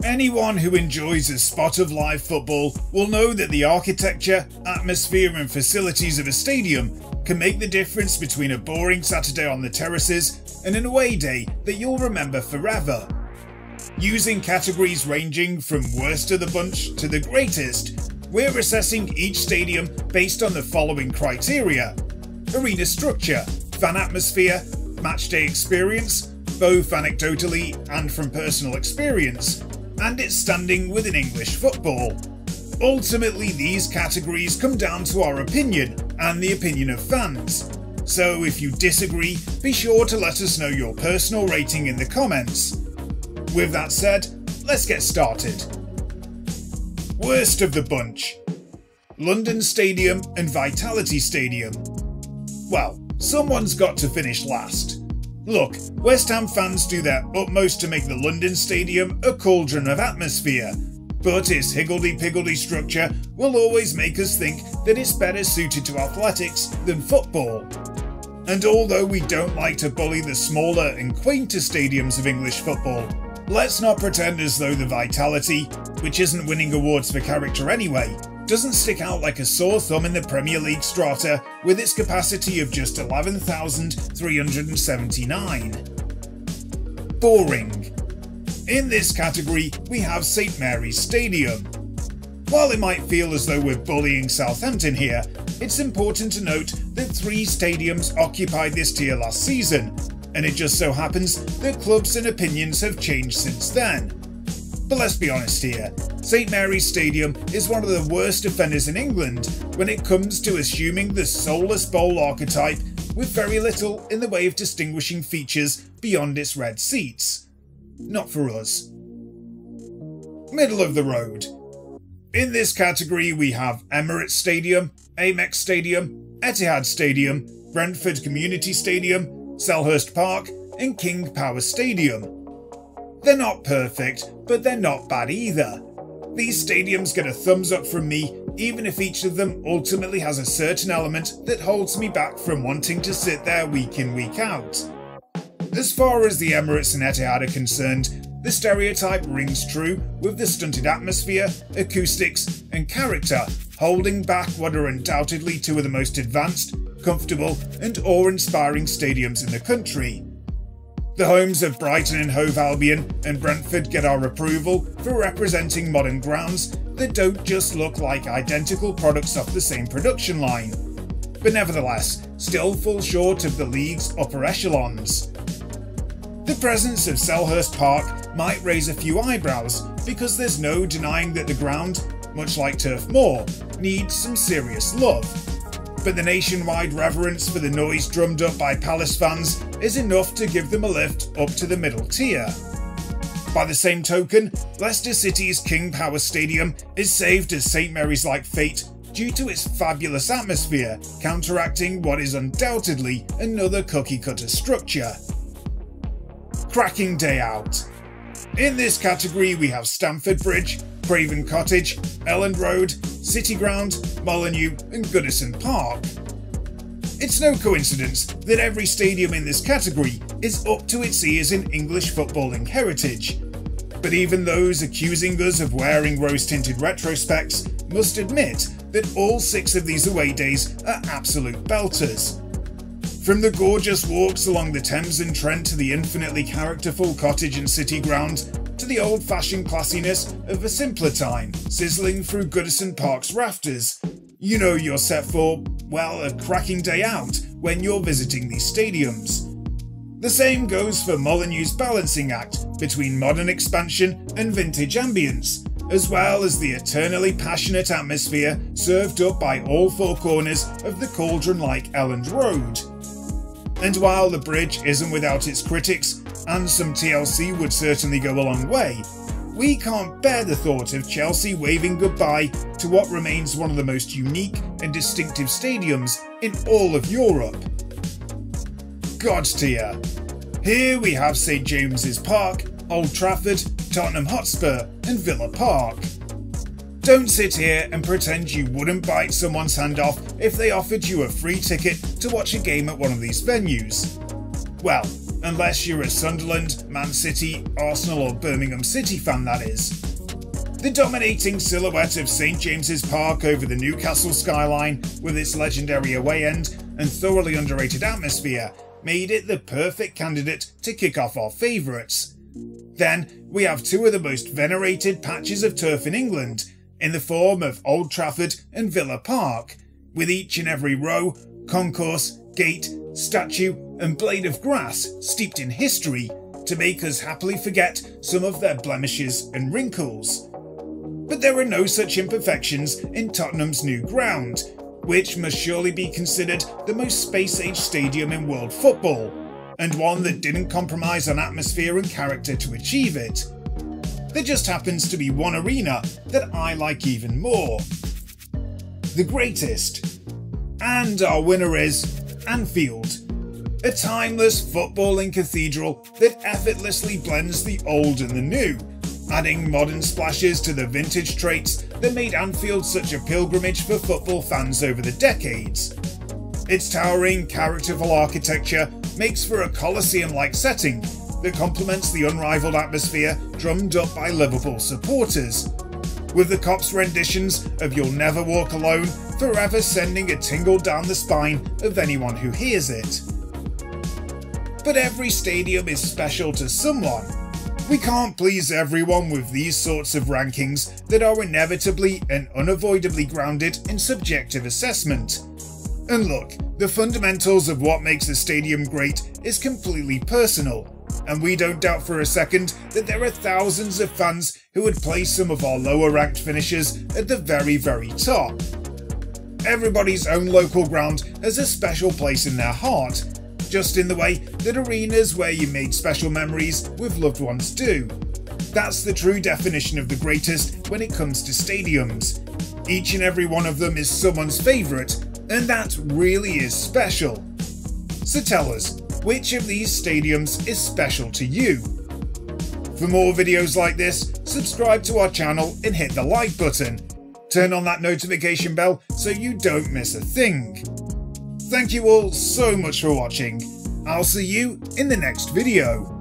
Anyone who enjoys a spot of live football will know that the architecture, atmosphere and facilities of a stadium can make the difference between a boring Saturday on the terraces and an away day that you'll remember forever. Using categories ranging from worst of the bunch to the greatest, we're assessing each stadium based on the following criteria: arena structure, fan atmosphere, matchday experience, both anecdotally and from personal experience, and its standing within English football. Ultimately, these categories come down to our opinion and the opinion of fans. So if you disagree, be sure to let us know your personal rating in the comments. With that said, let's get started. Worst of the bunch: London Stadium and Vitality Stadium. Well, someone's got to finish last. Look, West Ham fans do their utmost to make the London Stadium a cauldron of atmosphere, but its higgledy-piggledy structure will always make us think that it's better suited to athletics than football. And although we don't like to bully the smaller and quainter stadiums of English football, let's not pretend as though the Vitality, which isn't winning awards for character anyway, doesn't stick out like a sore thumb in the Premier League strata with its capacity of just 11,379. Boring. In this category, we have St Mary's Stadium. While it might feel as though we're bullying Southampton here, it's important to note that 3 stadiums occupied this tier last season, and it just so happens that clubs and opinions have changed since then. But let's be honest here, St Mary's Stadium is one of the worst offenders in England when it comes to assuming the soulless bowl archetype with very little in the way of distinguishing features beyond its red seats. Not for us. Middle of the road. In this category we have Emirates Stadium, Amex Stadium, Etihad Stadium, Brentford Community Stadium, Selhurst Park and King Power Stadium. They're not perfect, but they're not bad either. These stadiums get a thumbs up from me, even if each of them ultimately has a certain element that holds me back from wanting to sit there week in week out. As far as the Emirates and Etihad are concerned, the stereotype rings true with the stunted atmosphere, acoustics and character holding back what are undoubtedly 2 of the most advanced, comfortable and awe-inspiring stadiums in the country. The homes of Brighton and Hove Albion and Brentford get our approval for representing modern grounds that don't just look like identical products off the same production line, but nevertheless still fall short of the league's upper echelons. The presence of Selhurst Park might raise a few eyebrows because there's no denying that the ground, much like Turf Moor, needs some serious love. But the nationwide reverence for the noise drummed up by Palace fans is enough to give them a lift up to the middle tier. By the same token, Leicester City's King Power Stadium is saved as St Mary's-like fate due to its fabulous atmosphere, counteracting what is undoubtedly another cookie-cutter structure. Cracking day out. In this category we have Stamford Bridge, Craven Cottage, Elland Road, City Ground, Molineux and Goodison Park. It's no coincidence that every stadium in this category is up to its ears in English footballing heritage. But even those accusing us of wearing rose-tinted retrospects must admit that all 6 of these away days are absolute belters. From the gorgeous walks along the Thames and Trent to the infinitely characterful Cottage and City Ground, to the old-fashioned classiness of a simpler time sizzling through Goodison Park's rafters, you know you're set for, well, a cracking day out when you're visiting these stadiums. The same goes for Molineux's balancing act between modern expansion and vintage ambience, as well as the eternally passionate atmosphere served up by all 4 corners of the cauldron-like Elland Road. And while the bridge isn't without its critics, and some TLC would certainly go a long way, we can't bear the thought of Chelsea waving goodbye to what remains one of the most unique and distinctive stadiums in all of Europe. God's tier. Here we have St James's Park, Old Trafford, Tottenham Hotspur and Villa Park. Don't sit here and pretend you wouldn't bite someone's hand off if they offered you a free ticket to watch a game at one of these venues. Well, unless you're a Sunderland, Man City, Arsenal or Birmingham City fan, that is. The dominating silhouette of St James's Park over the Newcastle skyline, with its legendary away end and thoroughly underrated atmosphere, made it the perfect candidate to kick off our favourites. Then we have two of the most venerated patches of turf in England, in the form of Old Trafford and Villa Park, with each and every row, concourse, gate, statue and blade of grass steeped in history to make us happily forget some of their blemishes and wrinkles. But there are no such imperfections in Tottenham's new ground, which must surely be considered the most space-age stadium in world football, and one that didn't compromise on atmosphere and character to achieve it. There just happens to be one arena that I like even more. The greatest. And our winner is Anfield. A timeless footballing cathedral that effortlessly blends the old and the new, adding modern splashes to the vintage traits that made Anfield such a pilgrimage for football fans over the decades. Its towering, characterful architecture makes for a Colosseum-like setting that complements the unrivaled atmosphere drummed up by Liverpool supporters, with the Cops' renditions of You'll Never Walk Alone forever sending a tingle down the spine of anyone who hears it. But every stadium is special to someone. We can't please everyone with these sorts of rankings that are inevitably and unavoidably grounded in subjective assessment. And look, the fundamentals of what makes a stadium great is completely personal, and we don't doubt for a second that there are thousands of fans who would place some of our lower ranked finishers at the very, very top. Everybody's own local ground has a special place in their heart, just in the way that arenas where you made special memories with loved ones do. That's the true definition of the greatest when it comes to stadiums. Each and every one of them is someone's favourite, and that really is special. So tell us, which of these stadiums is special to you? For more videos like this, subscribe to our channel and hit the like button. Turn on that notification bell so you don't miss a thing. Thank you all so much for watching. I'll see you in the next video.